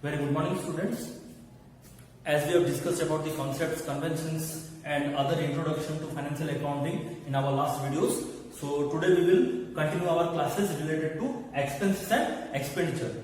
Very good morning, students. As we have discussed about the concepts, conventions, and other introduction to financial accounting in our last videos, so today we will continue our classes related to expenses and expenditure.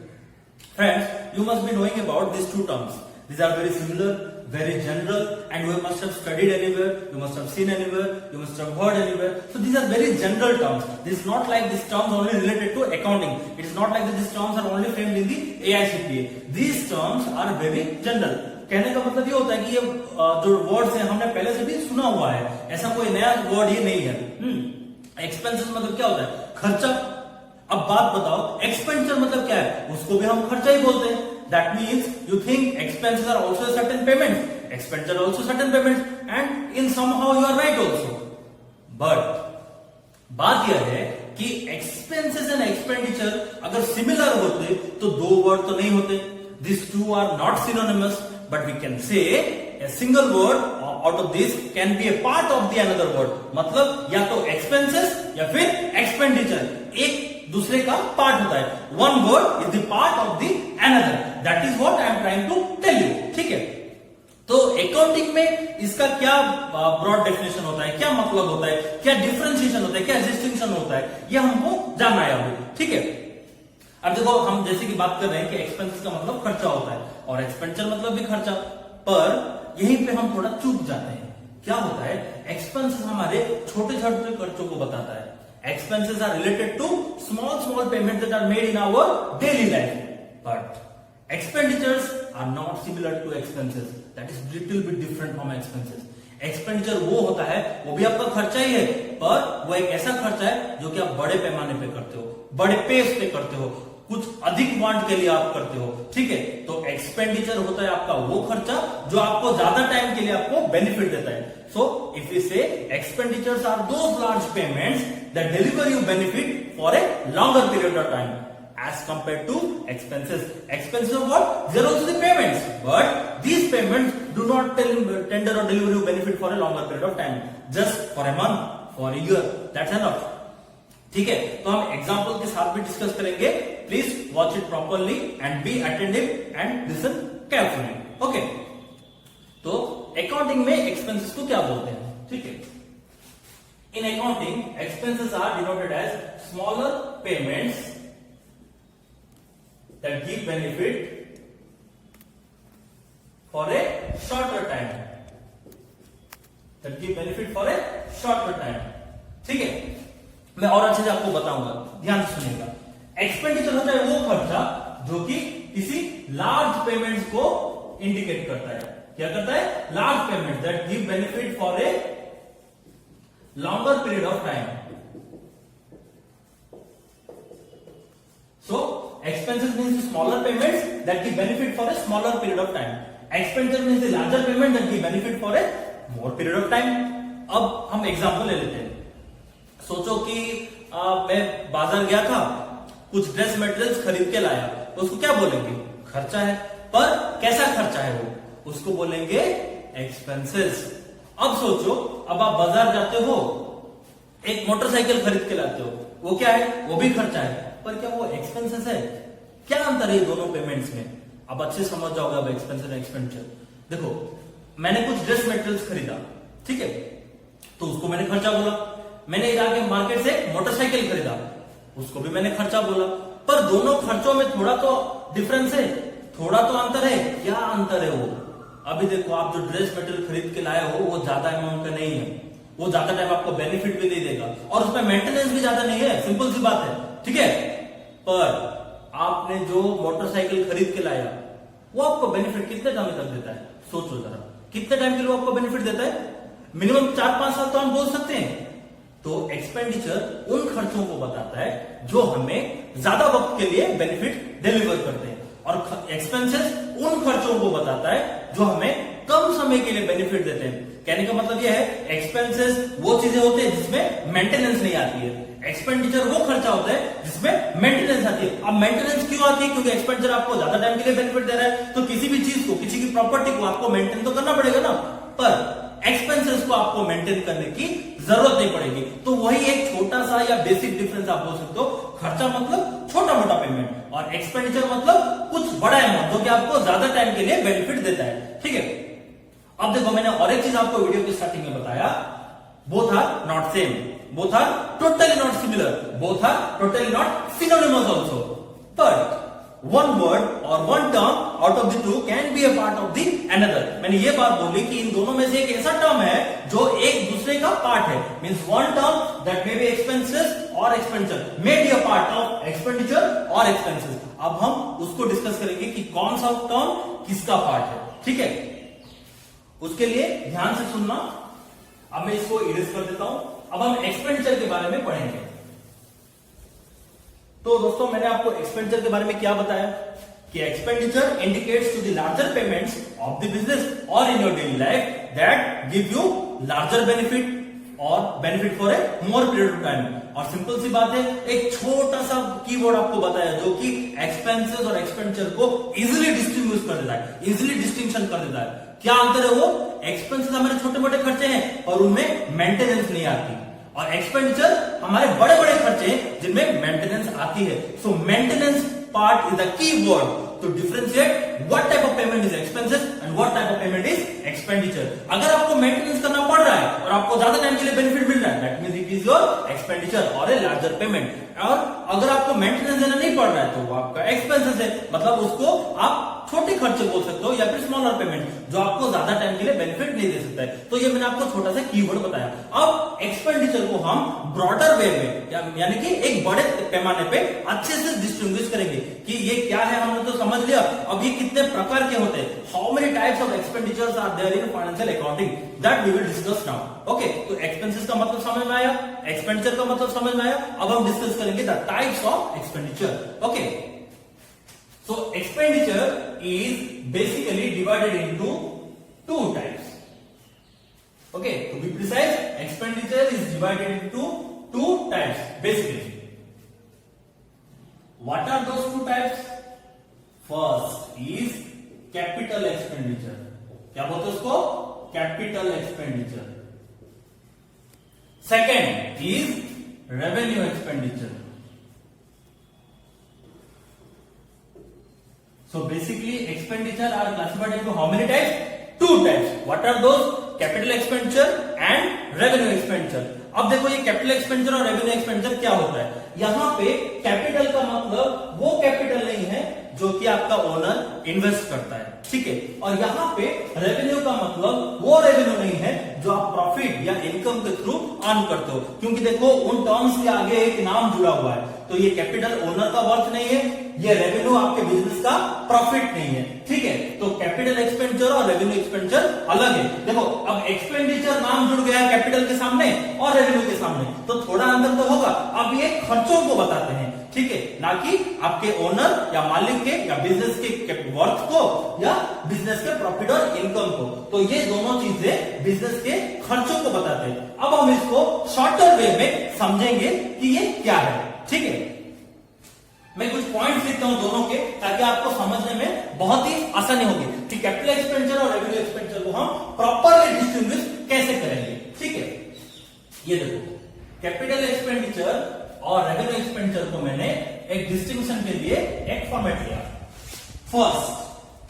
Friends, you must be knowing about these two terms. These are very similar, very general, and you must have studied anywhere, you must have seen anywhere, you must have heard anywhere. So these are very general terms. This is not like these terms only related to accounting. It is not like that these terms are only framed in the AICPA. These terms are very general. कहने का मतलब ये होता है कि ये जो words हैं हमने पहले से भी सुना हुआ है, ऐसा कोई नया वर्ड ये नहीं है। एक्सपेंसेस मतलब क्या होता है? खर्चा। अब बात बताओ, एक्सपेंडिचर मतलब क्या है? उसको भी हम खर्चा ही बोलते हैं। That means you think expenses are also a certain payment, expenditure are also certain payments, and in somehow you are right also. But बात यह है कि expenses and expenditure अगर similar होते तो दो वर्ड तो नहीं होते. These two are not synonymous, but we can say a single word out of this can be a part of the another word. मतलब या तो expenses या फिर expenditure एक दूसरे का पार्ट होता है. One word is the part of the another. That is what I am trying to tell you. ठीक है. तो अकाउंटिंग में इसका क्या ब्रॉड डेफिनेशन होता है, क्या मतलब होता है, क्या डिफरेंशिएशन होता है, क्या डिस्टिंक्शन होता है, ये हमको जानना है अभी. ठीक है. अब देखो, हम जैसे कि बात कर रहे हैं कि एक्सपेंसेस का मतलब खर्चा होता है और एक्सपेंडिचर मतलब भी खर्चा, पर यहीं पे हम थोड़ा चूक जाते हैं. क्या होता है? एक्सपेंसेस हमारे छोटे छोटे खर्चों को बताता है. Expenses are related to small payments that are made in our daily life, but expenditures are not similar to expenses. That is little bit different from expenses. Expenditure वो होता है, वो भी आपका खर्चा ही है, पर वो एक ऐसा खर्चा है जो कि आप बड़े पैमाने पे करते हो, बड़े पेस पे करते हो, कुछ अधिक वांट के लिए आप करते हो. ठीक है. तो एक्सपेंडिचर होता है आपका वो खर्चा जो आपको ज्यादा टाइम के लिए आपको बेनिफिट देता है. So if we say expenditures are those large payments that deliver you benefit for a longer period of time as compared to expenses. Expenses of what? They are also the payments, but these payments do not tender or deliver you benefit for a longer period of time. Just for a month, for a year, that's enough. ठीक है. तो हम example के साथ भी discuss करेंगे. Please watch it properly and be attentive and listen carefully. Okay. तो accounting में एक्सपेंसेस को क्या बोलते हैं? ठीक है. In accounting expenses are denoted as smaller payments that give benefit for a shorter time. That give benefit for a shorter time. ठीक है. मैं और अच्छे से आपको बताऊंगा, ध्यान से सुनिएगा. एक्सपेंडिचर होता है वो खर्चा जो कि किसी लार्ज पेमेंट्स को इंडिकेट करता है. क्या करता है? Large payment that give benefit for a longer period of time. So expenses means smaller payments that give benefit for a smaller period of time. Expenditure means the larger payment that give benefit for a more period of time. अब हम example ले लेते हैं. सोचो कि मैं बाजार गया था, कुछ ड्रेस मटेरियल्स खरीद के लाया, तो उसको क्या बोलेंगे? खर्चा है. पर कैसा खर्चा है वो? उसको बोलेंगे एक्सपेंसेस. अब सोचो, अब आप बाजार जाते हो, एक मोटरसाइकिल खरीद के लाते हो, वो क्या है? वो भी खर्चा है, पर क्या वो एक्सपेंसेस है? क्या अंतर है दोनों पेमेंट्स में? अब अच्छे समझ जाओगे अब एक्सपेंसेस एंड एक्सपेंडिचर. देखो, मैंने कुछ ड्रेस मटेरियल्स खरीदा, ठीक है, तो उसको मैंने खर्चा बोला. मैंने जाके मार्केट से मोटरसाइकिल खरीदा, उसको भी मैंने खर्चा बोला. पर दोनों खर्चों में थोड़ा तो डिफरेंस है, थोड़ा तो अंतर है. क्या अंतर है वो? अभी देखो, आप जो ड्रेस मटेरियल खरीद के लाए हो वो ज्यादा अमाउंट का नहीं है, वो ज्यादा टाइम आपको बेनिफिट भी नहीं देगा और उसमें मेंटेनेंस भी ज्यादा नहीं है. सिंपल सी बात है. ठीक है. पर आपने जो मोटरसाइकिल खरीद के लाया वो आपको बेनिफिट कितने टाइम तक देता है? सोचो जरा, कितने टाइम के लिए आपको बेनिफिट देता है? मिनिमम 4-5 साल तो हम बोल सकते हैं. तो एक्सपेंडिचर उन खर्चों को बताता है जो हमें ज्यादा वक्त के लिए बेनिफिट डिलीवर करते हैं, और एक्सपेंसेस उन खर्चों को बताता है जो हमें कम समय के लिए बेनिफिट देते हैं. कहने का मतलब यह है, एक्सपेंसेस वो चीजें होते हैं जिसमें मेंटेनेंस नहीं आती है. एक्सपेंडिचर वो खर्चा होता है जिसमें मेंटेनेंस आती है. अब मेंटेनेंस क्यों आती है? क्योंकि एक्सपेंडिचर आपको ज्यादा टाइम के लिए बेनिफिट दे रहा है, तो किसी भी चीज को, किसी की प्रॉपर्टी को आपको मेंटेन तो करना पड़ेगा ना. पर एक्सपेंसेस को आपको मेंटेन करने की जरूरत नहीं पड़ेगी। तो वही एक छोटा सा या बेसिक डिफरेंस आप बोल सकते हो। खर्चा मतलब छोटा मोटा पेमेंट और एक्सपेंडिचर मतलब कुछ बड़ा अमाउंट जो कि आपको ज्यादा टाइम के लिए बेनिफिट देता है। ठीक है, अब देखो मैंने और एक चीज आपको वीडियो की स्टार्टिंग में बताया, both are not same, both are totally not similar, both are totally not synonymous also, but one word or one term out of the two can be a part of the another। मैंने ये बात बोली कि इन दोनों में से एक ऐसा टर्म है जो एक दूसरे का पार्ट है। Means one term that may be expenses or expenditure may be a part of expenditure or expenses। अब हम उसको डिस्कस करेंगे कि कौन सा टर्म किसका पार्ट है। ठीक है, उसके लिए ध्यान से सुनना। अब मैं इसको इरेज कर देता हूं। अब हम एक्सपेंडिचर के बारे में पढ़ेंगे। तो दोस्तों मैंने आपको एक्सपेंडिचर के बारे में क्या बताया कि expenditure indicates to the larger payments of the business और in your daily life that give you larger benefit और benefit for a more period of time. और सिंपल सी बात है, एक छोटा सा कीवर्ड आपको बताया जो कि एक्सपेंसेस और एक्सपेंडिचर को इजिली डिस्टिंग्विश कर देता है, इजिली डिस्टिंक्शन कर देता है। क्या अंतर है वो? एक्सपेंसेस हमारे छोटे मोटे खर्चे हैं और उनमें मेंटेनेंस नहीं आती, और एक्सपेंडिचर हमारे बड़े बड़े खर्चे हैं जिनमें मेंटेनेंस आती है। So maintenance part is the key word to differentiate what type of payment is expenses and what type of payment is expenditure. अगर आपको मेंटेनेंस करना पड़ रहा है और आपको ज्यादा टाइम के लिए बेनिफिट मिल रहा है, that means it is your expenditure और ए लार्जर पेमेंट। और अगर आपको मेंटेनेंस देना नहीं पड़ रहा है तो वो आपका एक्सपेंसेस है, मतलब उसको आप छोटे खर्चे बोल सकते हो या फिर स्मॉलर पेमेंट जो आपको ज्यादा टाइम के लिए बेनिफिट नहीं दे सकता है। तो ये मैंने आपको छोटा सा कीवर्ड बताया। अब एक्सपेंडिचर को हम ब्रॉडर वे में यानी कि एक बड़े पैमाने पे अच्छे से डिस्टिंग्विश करेंगे कि ये क्या है, हमने तो समझ लिया। अब ये कितने प्रकार के होते हैं, how many types of expenditures are there in financial accounting, that we will discuss now. Okay, तो एक्सपेंसेस का मतलब समझ में आया, एक्सपेंडिचर का मतलब समझ में आया। अब हम डिस्कस करेंगे the types of expenditure. Okay, so expenditure is basically divided into two types। Okay, to be precise, expenditure is divided into two types basically। What are those two types? First is capital expenditure। क्या बोलते हैं उसको? Capital expenditure। Second is revenue expenditure। So basically expenditure are classified into how many types? Two types। What are those? Capital expenditure and revenue expenditure। अब देखो ये capital expenditure और revenue expenditure क्या होता है। यहाँ पे कैपिटल का मतलब वो कैपिटल नहीं है जो कि आपका ओनर इन्वेस्ट करता है, ठीक है। और यहाँ पे रेवेन्यू का मतलब वो रेवेन्यू नहीं है जो आप प्रॉफिट या इनकम के थ्रू अर्न करते हो, क्योंकि देखो उन टर्म्स के आगे एक नाम जुड़ा हुआ है। तो ये कैपिटल ओनर का वर्थ नहीं है, ये रेवेन्यू आपके बिजनेस का प्रॉफिट नहीं है, ठीक है। तो कैपिटल एक्सपेंडिचर और रेवेन्यू एक्सपेंडिचर अलग है। देखो अब एक्सपेंडिचर नाम जुड़ गया है कैपिटल के सामने और रेवेन्यू के सामने, तो थोड़ा अंतर तो होगा। अब ये खर्चों को बताते हैं, ठीक है, ना कि आपके ओनर या मालिक के या बिजनेस के वर्थ को या बिजनेस के प्रॉफिट और इनकम को। तो ये दोनों चीजें बिजनेस के खर्चों को बताते हैं। अब हम इसको शॉर्टर वे में समझेंगे कि ये क्या है, ठीक है। मैं कुछ पॉइंट्स लिखता हूं दोनों के, ताकि आपको समझने में बहुत ही आसानी होगी कि कैपिटल एक्सपेंडिचर और रेवेन्यू एक्सपेंडिचर को हम प्रॉपरली डिस्टिंग्विश कैसे करेंगे, ठीक है। ये देखो कैपिटल एक्सपेंडिचर और रेवेन्यू एक्सपेंडिचर को मैंने एक डिस्टिंक्शन के लिए एक फॉर्मेट लिया। फर्स्ट,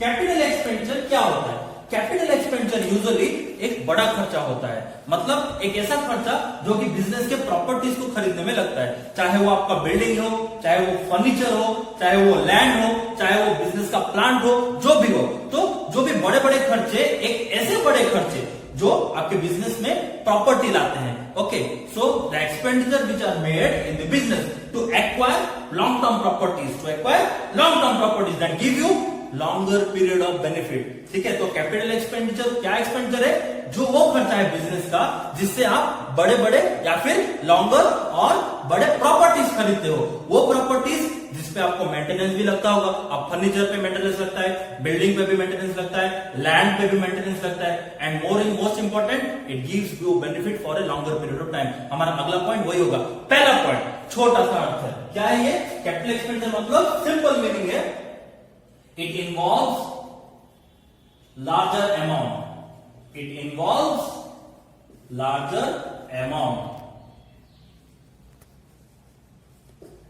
कैपिटल एक्सपेंडिचर क्या होता है? कैपिटल एक्सपेंडिचर यूजुअली एक बड़ा खर्चा होता है, मतलब एक ऐसा खर्चा जो कि बिजनेस के प्रॉपर्टीज को खरीदने में लगता है, चाहे वो आपका बिल्डिंग हो, चाहे वो फर्नीचर हो, चाहे वो लैंड हो, चाहे वो बिजनेस का प्लांट हो, जो भी हो। तो जो भी बड़े बड़े खर्चे, एक ऐसे बड़े खर्चे जो आपके बिजनेस में प्रॉपर्टी लाते हैं। Okay, so the expenditure which are made in the business to acquire long term properties, to acquire long term properties that give you longer period of benefit, ठीक है। तो कैपिटल एक्सपेंडिचर क्या expenditure है? जो वो खर्चा है बिजनेस का जिससे आप बड़े बड़े या फिर लॉन्गर और बड़े प्रॉपर्टीज खरीदते हो। वो प्रॉपर्टीज जिसपे आपको मेंटेनेंस भी लगता होगा, आप फर्नीचर पे मेंटेनेंस लगता है, बिल्डिंग पे भी मेंटेनेंस लगता है, लैंड पे भी मेंटेनेंस लगता है, and most important it gives you benefit for a longer period of time. हमारा अगला पॉइंट वही होगा। पहला पॉइंट छोटा सा अर्थ है, क्या है ये? कैपिटल एक्सपेंडिचर मतलब सिंपल मीनिंग है, it involves larger amount, it involves larger amount.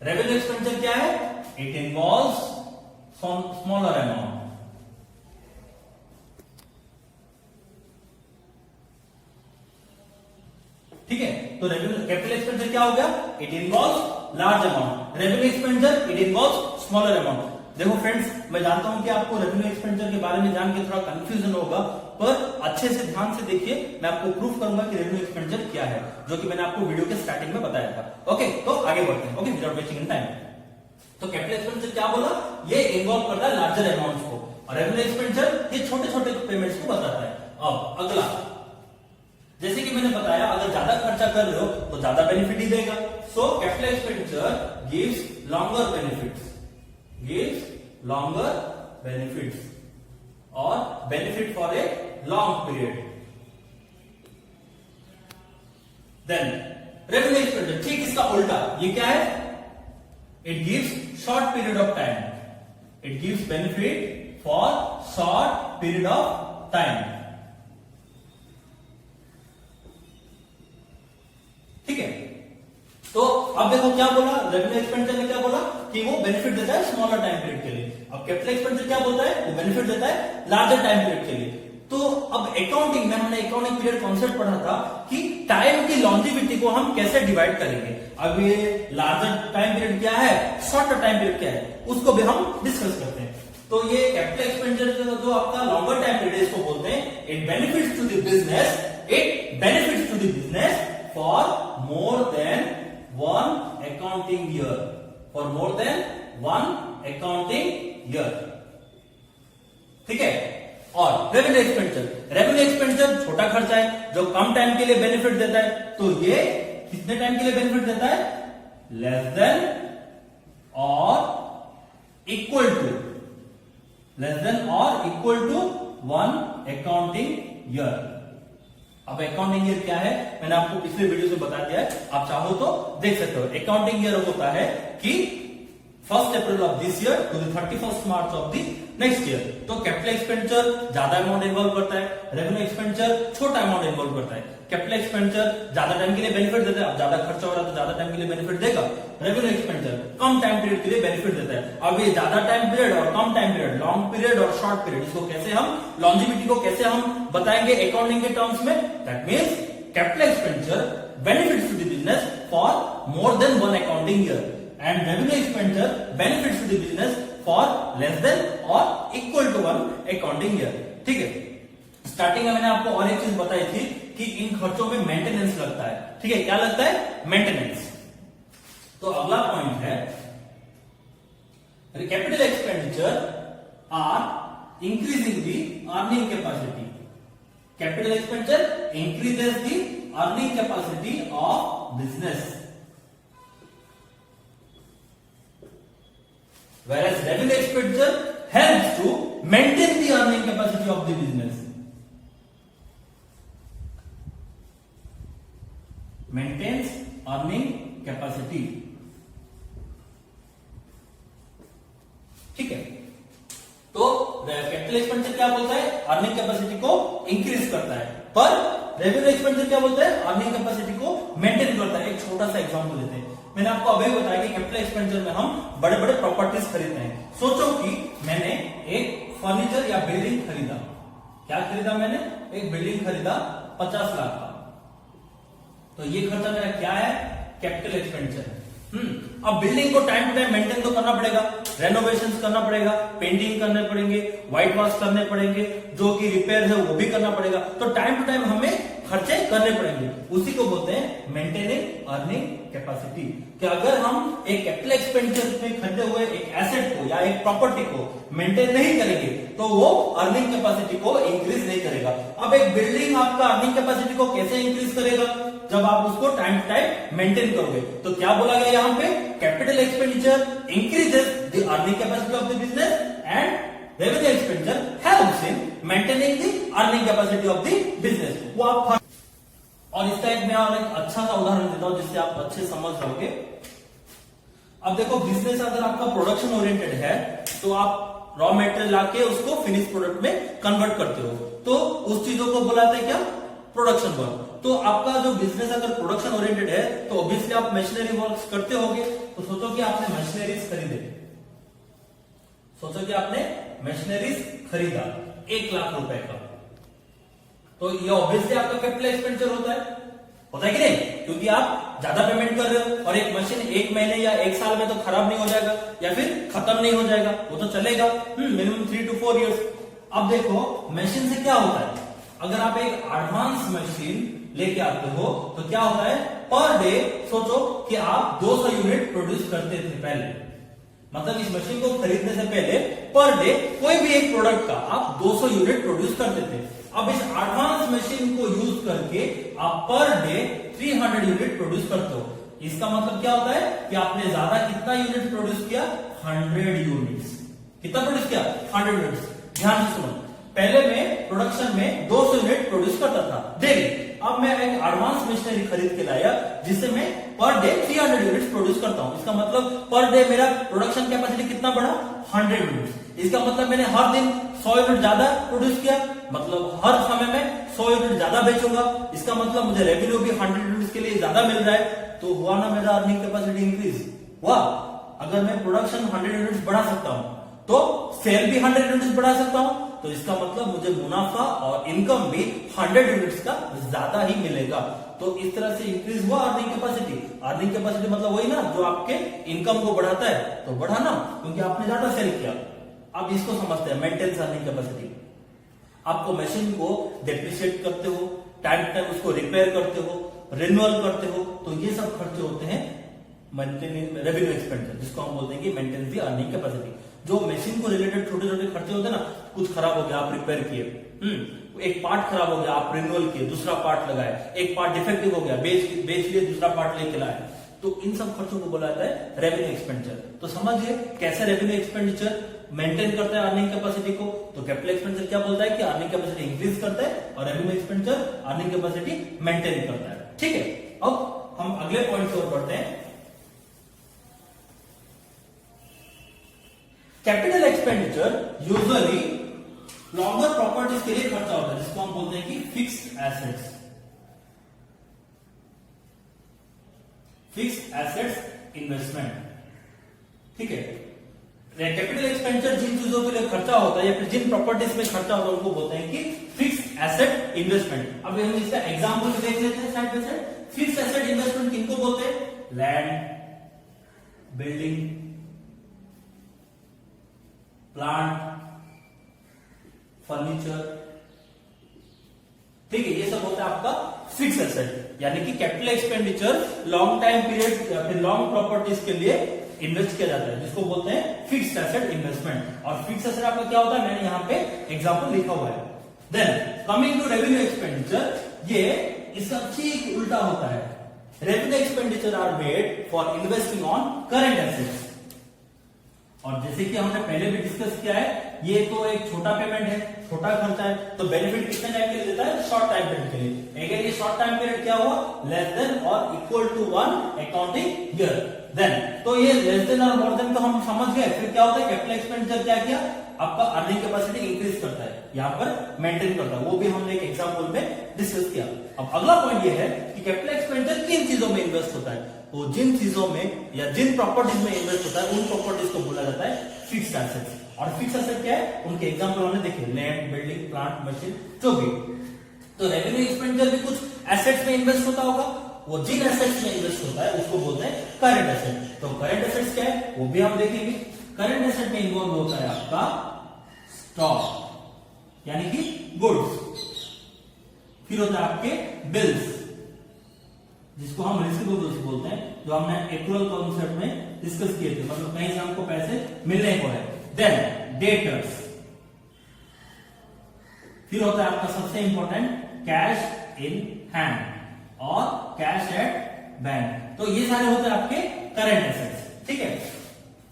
Revenue expenditure क्या है? It involves smaller amount. ठीक है, तो रेवेन्यू कैपिटल एक्सपेंडिचर क्या हो गया? It involves large amount. Revenue expenditure it involves smaller amount. देखो फ्रेंड्स, मैं जानता हूं कि आपको रेवेन्यू एक्सपेंडिचर के बारे में जान के थोड़ा कंफ्यूजन होगा, पर अच्छे से ध्यान से देखिए, मैं आपको प्रूफ करूंगा कि रेवेन्यू एक्सपेंडिचर क्या है, जो कि मैंने आपको वीडियो के स्टार्टिंग में बताया था. ओके, तो आगे बढ़ते हैं. Okay, without wasting time. तो कैपिटल एक्सपेंडिचर क्या बोला? ये इन्वॉल्व करता है लार्जर अमाउंट्स को, और रेवेन्यू एक्सपेंडिचर ये छोटे छोटे पेमेंट्स को बताता है. अब अगला, जैसे कि मैंने बताया, अगर ज्यादा खर्चा कर रहे हो तो ज्यादा बेनिफिट ही देगा. So capital expenditure gives longer benefits, और benefit for a long period. Then revenue expenditure ठीक इसका उल्टा, ये क्या है? It gives short period of time. It gives benefit for short period of time. ठीक है, तो अब देखो क्या बोला रेवेन्यू एक्सपेंडिचर ने, क्या बोला कि वो बेनिफिट देता है स्मॉलर टाइम पीरियड के लिए. अब कैपिटल एक्सपेंडिचर क्या बोलता है? वो बेनिफिट देता है लार्जर टाइम पीरियड के लिए. तो अब अकाउंटिंग में हमने अकाउंटिंग पीरियड कॉन्सेप्ट पढ़ा था कि टाइम की लॉन्जिविटी को हम कैसे डिवाइड करेंगे. अब ये लार्जर टाइम पीरियड क्या है, शॉर्टर टाइम पीरियड क्या है, उसको भी हम डिस्कस करते हैं. तो ये कैपिटल एक्सपेंडिचर जो आपका लॉन्गर टाइम पीरियड इसको बोलते हैं. It benefits to the business for more than one accounting year. ठीक है. और रेवेन्यू एक्सपेंडिचर छोटा खर्चा है जो कम टाइम के लिए बेनिफिट देता है. तो ये कितने टाइम के लिए बेनिफिट देता है? लेस देन और इक्वल टू 1 अकाउंटिंग ईयर. अब अकाउंटिंग ईयर क्या है, मैंने आपको पिछले वीडियो में बता दिया है, आप चाहो तो देख सकते हो. अकाउंटिंग ईयर होता है कि 1 April of this year to 31 March of the next year. तो कैपिटल एक्सपेंडिचर ज्यादा अमाउंट इन्वॉल्व करता है, रेवेन्यू एक्सपेंडिचर छोटा अमाउंट इन्वॉल्व करता है. कैपिटल एक्सपेंडिचर ज्यादा टाइम के लिए बेनिफिट देता है, अब ज्यादा खर्चा हो रहा है तो ज्यादा टाइम के लिए बेनिफिट देगा. रेवेन्यू एक्सपेंडिचर कम टाइम पीरियड के लिए बेनिफिट देता है. अब ये ज्यादा टाइम पीरियड और कम टाइम पीरियड, लॉन्ग पीरियड और शॉर्ट पीरियड, इसको कैसे हम लॉन्जिविटी को कैसे हम बताएंगे अकाउंटिंग के टर्म्स में? That means capital expenditure benefits to the business for more than 1 accounting year, and revenue expenditure benefits to the business for less than और इक्वल टू 1 अकाउंटिंग ईयर. ठीक है, स्टार्टिंग में मैंने आपको और एक चीज बताई थी कि इन खर्चों में मेंटेनेंस लगता है. ठीक है, क्या लगता है? मेंटेनेंस. तो अगला पॉइंट है capital expenditure are increasing the earning capacity. Capital expenditure increases the earning capacity of business, whereas revenue expenditure helps to maintain the earning capacity of the business. Maintains earning capacity. ठीक है, तो capital expenditure क्या बोलता है? Earning capacity को increase करता है. पर रेवेन्यू एक्सपेंडिचर क्या बोलता है? अर्निंग कैपेसिटी को मेंटेन करता है. एक छोटा सा एग्जांपल लेते हैं. मैंने आपको अभी बताया कि कैपिटल एक्सपेंडिचर में हम बड़े बड़े प्रॉपर्टीज खरीदते हैं. सोचो कि मैंने एक फर्नीचर या बिल्डिंग खरीदा. क्या खरीदा मैंने? एक बिल्डिंग खरीदा 50 लाख का. तो ये खर्चा मेरा क्या है? Capital expenditure. अब बिल्डिंग को टाइम टू टाइम मेंटेन तो करना पड़ेगा, रेनोवेशन करना पड़ेगा, पेंटिंग करने पड़ेंगे, व्हाइट वॉश करने पड़ेंगे, जो कि रिपेयर है वो भी करना पड़ेगा. तो टाइम टू टाइम हमें खर्चे करने पड़ेंगे. उसी को बोलते हैं मेंटेनिंग अर्निंग कैपेसिटी. कि अगर हम एक कैपिटल एक्सपेंडिचर में खरीदे हुए एक एसेट को या एक प्रॉपर्टी को मेंटेन नहीं करेंगे तो वो अर्निंग कैपेसिटी को इंक्रीज नहीं करेगा. अब एक बिल्डिंग आपका अर्निंग कैपेसिटी को कैसे इंक्रीज करेगा? जब आप उसको टाइम टू टाइम मेंटेन करोगे. तो क्या बोला गया यहां पे? Capital expenditure increases the earning capacity of the business and revenue expenditure helps in maintaining the earning capacity of the business. वो आप, और इसका एक मैं और एक अच्छा सा उदाहरण देता हूं जिससे आप अच्छे समझ जाओगे. अब देखो, बिजनेस अगर आपका प्रोडक्शन ओरिएंटेड है तो आप रॉ मटेरियल लाके उसको फिनिश प्रोडक्ट में कन्वर्ट करते हो, तो उस चीजों को बुलाते हैं क्या? Production work. तो आपका जो बिजनेस अगर प्रोडक्शन ओरिएंटेड है तो ऑब्वियसली आप मशीनरी वर्क्स करते होगे। तो सोचो कि आपने मशीनरीज खरीदे, सोचो कि आपने मशीनरीज खरीदा 1 लाख रुपए का, तो ये ऑब्वियसली आपका कैपिटल एक्सपेंडिचर होता है कि नहीं? क्योंकि आप ज्यादा पेमेंट कर रहे हो और एक मशीन 1 महीने या 1 साल में तो खराब नहीं हो जाएगा या फिर खत्म नहीं हो जाएगा, वो तो चलेगा मिनिमम 3 to 4 years। अब देखो मशीन से क्या होता है, अगर आप एक एडवांस मशीन लेके आते हो तो क्या होता है, पर डे सोचो कि आप 200 यूनिट प्रोड्यूस करते थे पहले, मतलब इस मशीन को खरीदने से पहले पर डे कोई भी एक प्रोडक्ट का आप 200 यूनिट प्रोड्यूस करते थे। अब इस एडवांस मशीन को यूज करके आप पर डे 300 यूनिट प्रोड्यूस करते हो। इसका मतलब क्या होता है कि आपने ज्यादा कितना यूनिट प्रोड्यूस किया, 100 यूनिट्स। कितना प्रोड्यूस किया, 100 यूनिट्स। ध्यान से सुनो, पहले मैं प्रोडक्शन में 200 यूनिट प्रोड्यूस करता था डेली, अब मैं एक एडवांस मशीनरी खरीद के लाया जिससे मैं पर डे 300 यूनिट्स प्रोड्यूस करता हूं। इसका मतलब पर डे मेरा प्रोडक्शन कैपेसिटी कितना बढ़ा, 100 यूनिट्स। इसका मतलब मैंने हर दिन 100 यूनिट ज्यादा प्रोड्यूस किया, मतलब हर समय में 100 यूनिट ज्यादा बेचूंगा। इसका मतलब मुझे रेवेन्यू भी 100 यूनिट्स के लिए ज्यादा मिल रहा है, तो हुआ ना मेरा अर्निंग कैपेसिटी इंक्रीज हुआ। अगर मैं प्रोडक्शन 100 यूनिट्स बढ़ा सकता हूं तो सेल भी 100 यूनिट्स बढ़ा सकता हूं, तो इसका मतलब मुझे मुनाफा और इनकम भी 100 यूनिट्स का ज्यादा ही मिलेगा। तो इस तरह से इंक्रीज हुआ अर्निंग कैपेसिटी। अर्निंग कैपेसिटी मतलब वही ना जो आपके इनकम को बढ़ाता है, तो बढ़ा ना, क्योंकि आपने ज्यादा सेल किया। अब इसको समझते हैं मेंटेनेंस अर्निंग कैपेसिटी। आपको मशीन को डेप्रिशिएट करते हो, टाइम टू टाइम उसको रिपेयर करते हो, रिन्यूअल करते हो, तो ये सब खर्चे होते हैं मेंटेनेंस रेवेन्यू एक्सपेंडिचर, जिसको हम बोलते हैं कि मेंटेनेंस दी अर्निंग कैपेसिटी। जो मशीन को रिलेटेड छोटे छोटे खर्चे होते हैं ना, कुछ खराब हो गया आप रिपेयर किए, एक पार्ट खराब हो गया आप रिन्यूअल किए, दूसरा पार्ट लगाए, एक पार्ट डिफेक्टिव हो गया बेच लिए, दूसरा पार्ट लेके लाए, तो इन सब खर्चों को बोला जाता है रेवेन्यू एक्सपेंडिचर। तो समझिए कैसे रेवेन्यू एक्सपेंडिचर मेंटेन करता है अर्निंग कैपेसिटी को। तो कैपिटल एक्सपेंडिचर क्या बोलता है कि अर्निंग कैपेसिटी इंक्रीज करता है और revenue expenditure earning capacity maintain करता है। ठीक है, अब हम अगले पॉइंट की ओर बढ़ते हैं। Capital expenditure usually longer properties के लिए खर्चा होता है, जिसको हम बोलते हैं कि fixed assets. Fixed assets investment, ठीक है। कैपिटल एक्सपेंडिचर जिन चीजों के लिए खर्चा होता है या फिर जिन प्रॉपर्टीज में खर्चा होता है उनको बोलते हैं कि फिक्स्ड एसेट इन्वेस्टमेंट। अब हम इसका एग्जांपल देख लेते हैं side by side. Fixed asset investment किनको बोलते हैं, लैंड, बिल्डिंग, प्लांट, फर्नीचर, ठीक है, ये सब होता है आपका फिक्स एसेट। यानी कि capital expenditure long time period या फिर लॉन्ग प्रॉपर्टीज के लिए इन्वेस्ट किया जाता है, जिसको बोलते हैं फिक्स्ड एसेट इन्वेस्टमेंट। और फिक्स एसेट आपका क्या होता है, मैंने यहां पे एग्जांपल लिखा हुआ है। Then coming to revenue expenditure, ये इसका ठीक उल्टा होता है। Revenue expenditure are made for investing on current assets. और जैसे कि हमने पहले भी डिस्कस किया है, ये तो एक छोटा पेमेंट है, छोटा खर्चा है, तो बेनिफिट कितने टाइम के लिए देता है, शॉर्ट टाइम पीरियड के लिए। अगर ये शॉर्ट टाइम पीरियड क्या हुआ, लेस देन और equal to 1 accounting year, then तो ये लेस देन और मोर देन तो हम समझ गए। फिर क्या होता है, कैपिटल एक्सपेंडिचर क्या किया, आपका अर्निंग कैपेसिटी इंक्रीज करता है, यहाँ पर मेंटेन करता है, वो भी हमने एक एग्जांपल में डिस्कस किया। अब अगला पॉइंट ये है कि कैपिटल एक्सपेंडिचर किन चीजों में इन्वेस्ट होता है, वो जिन चीजों में या जिन प्रॉपर्टीज में इन्वेस्ट होता है उन प्रॉपर्टीज को बोला जाता है फिक्स्ड एसेट्स। और फिक्स एसेट क्या है, उनके एग्जांपल हमने देखे, लैंड, बिल्डिंग, प्लांट, मशीन, जो भी। तो रेवेन्यू एक्सपेंडिचर भी कुछ एसेट्स में इन्वेस्ट होता होगा, वो जिन एसेट्स में इन्वेस्ट होता है उसको बोलते हैं करंट एसेट। तो करंट एसेट्स क्या है वो भी हम देखेंगे। करंट एसेट में इन्वॉल्व होता है आपका स्टॉक यानी कि गुड्स, फिर होता है आपके बिल्स जिसको हम रिसीवेबल्स बोलते हैं, जो हमने एक्चुअल कॉन्सेप्ट में डिस्कस किए थे, मतलब कहीं से हमको पैसे मिलने को है। देन डेटर्स, फिर होता है आपका सबसे इंपॉर्टेंट कैश इन हैंड और कैश एट बैंक। तो ये सारे होते हैं आपके करंट एसेट्स, ठीक है।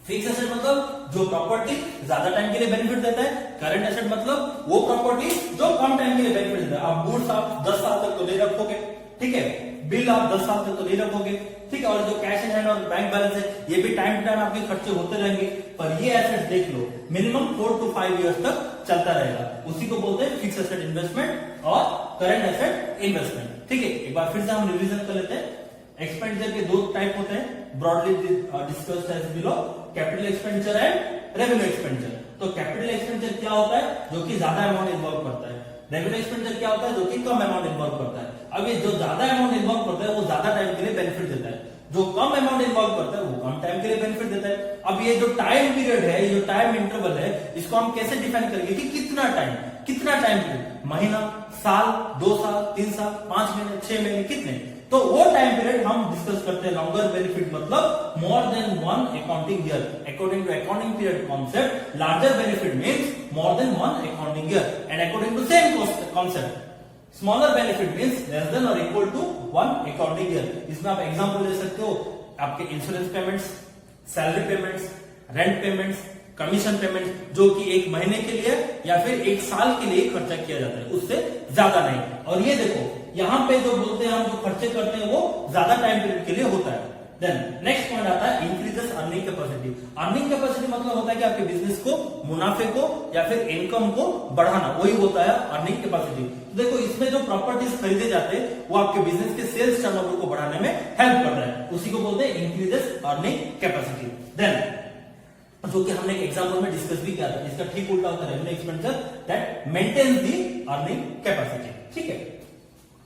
फिक्स एसेट मतलब जो प्रॉपर्टी ज्यादा टाइम के लिए बेनिफिट देता है, करंट एसेट मतलब वो प्रॉपर्टी जो कम टाइम के लिए बेनिफिट देता है। अब गुड्स आप 10 साल तक तो नहीं रखोगे, ठीक है, बिल आप 10 साल तक तो नहीं रखोगे, ठीक है, और जो कैश इन हैंड और बैंक बैलेंस है ये भी टाइम टू टाइम आपके खर्चे होते रहेंगे, पर ये एसेट देख लो मिनिमम 4 to 5 इयर्स तक चलता रहेगा, उसी को बोलते हैं फिक्स एसेट इन्वेस्टमेंट और करंट एसेट इन्वेस्टमेंट। ठीक है, एक बार फिर से हम रिवीजन कर लेते हैं। एक्सपेंडिचर के दो टाइप होते हैं, broadly discussed as below, capital expenditure and revenue expenditure. तो कैपिटल एक्सपेंडिचर क्या होता है, जो कि ज्यादा अमाउंट इन्वॉल्व करता है। रेवेन्यू एक्सपेंडिचर क्या होता है, जो कि कम अमाउंट इन्वॉल्व करता है। अब ये जो ज्यादा अमाउंट इन्वॉल्व करता है वो ज्यादा टाइम के लिए बेनिफिट देता है, जो कम अमाउंट इन्वॉल्व करता है वो कम टाइम के लिए बेनिफिट देता है। अब ये जो टाइम पीरियड है, ये जो टाइम इंटरवल है, इसको हम कैसे डिफाइन करेंगे कि कितना टाइम पीरियड, महीना, साल, 2 साल, 3 साल, 5 महीने, 6 महीने, कितने। तो वो टाइम पीरियड हम डिस्कस करते हैं। लॉन्गर बेनिफिट मतलब more than 1 accounting year. According to accounting period concept, larger benefit means more than 1 accounting year, and according to same concept smaller benefit means less than और equal to 1 accounting year. इसमें आप example ले सकते हो, आपके insurance payments, salary payments, rent payments, commission payment, जो कि 1 महीने के लिए या फिर 1 साल के लिए खर्चा किया जाता है, उससे ज्यादा नहीं। और ये देखो यहां पे जो बोलते हैं हम, जो खर्चे करते हैं वो ज्यादा टाइम पीरियड के लिए होता है। देन नेक्स्ट पॉइंट आता है increases earning capacity. Earning capacity मतलब होता है कि आपके बिजनेस को, मुनाफे को या फिर इनकम को बढ़ाना, वही होता है अर्निंग कैपेसिटी। तो देखो इसमें जो प्रॉपर्टीज खरीदे जाते हैं वो आपके बिजनेस के सेल्स टर्नओवर को बढ़ाने में हेल्प कर रहा है, उसी को बोलते हैं इंक्रीजेस अर्निंग कैपेसिटी। देन जो कि हमने एक एग्जांपल में डिस्कस भी किया था, इसका ठीक उल्टा होता है revenue expenditure that maintains the earning capacity. ठीक है,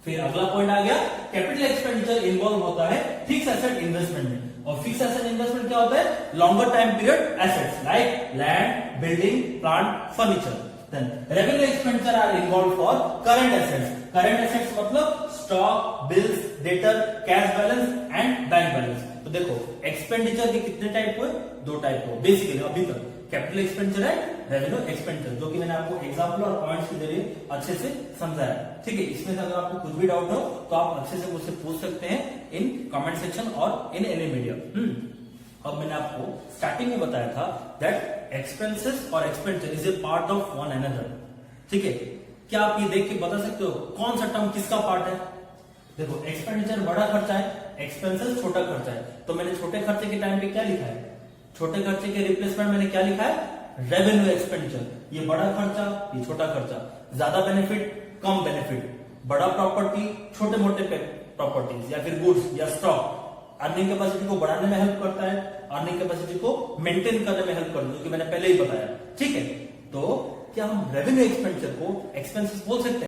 फिर अगला पॉइंट आ गया, कैपिटल एक्सपेंडिचर इन्वॉल्व होता है फिक्स एसेट इन्वेस्टमेंट में। और फिक्स एसेट इन्वेस्टमेंट क्या होता है, longer time period assets like land, building, plant, furniture. Then revenue expenditure are involve for current assets. Current assets मतलब stock, bills, debtor, cash balance and bank balance. तो देखो expenditure के कितने type हुए, 2 type हुए बेसिकली अभी तक, capital expenditure है, रेवेन्यू एक्सपेंडिचर, जो कि मैंने आपको एग्जांपल और पॉइंट्स के जरिए अच्छे से समझाया। ठीक है, इसमें से अगर आपको कुछ भी डाउट हो तो आप अच्छे से मुझसे पूछ सकते हैं इन कमेंट सेक्शन और इन एनी मीडियम। अब मैंने आपको स्टार्टिंग में बताया था दैट एक्सपेंसेस और expenditure is a part of one another. ठीक है, क्या आप ये देख के बता सकते हो कौन सा टर्म किसका पार्ट है। देखो एक्सपेंडिचर बड़ा खर्चा है, एक्सपेंसेस छोटा खर्चा है। तो मैंने छोटे खर्चे के टाइम पे क्या लिखा है, छोटे खर्चे के रिप्लेसमेंट मैंने क्या लिखा है, रेवेन्यू एक्सपेंडिचर। ये बड़ा खर्चा, ये छोटा खर्चा, ज्यादा बेनिफिट, कम बेनिफिट, बड़ा प्रॉपर्टी, छोटे मोटे प्रॉपर्टीज या फिर गुड्स या स्टॉक। अर्निंग कैपेसिटी को बढ़ाने में हेल्प करता है, अर्निंग कैपेसिटी को मेंटेन करने में हेल्प करता है, जो कि मैंने पहले ही बताया। ठीक है, तो क्या हम रेवेन्यू एक्सपेंडिचर को एक्सपेंसेस बोल सकते हैं?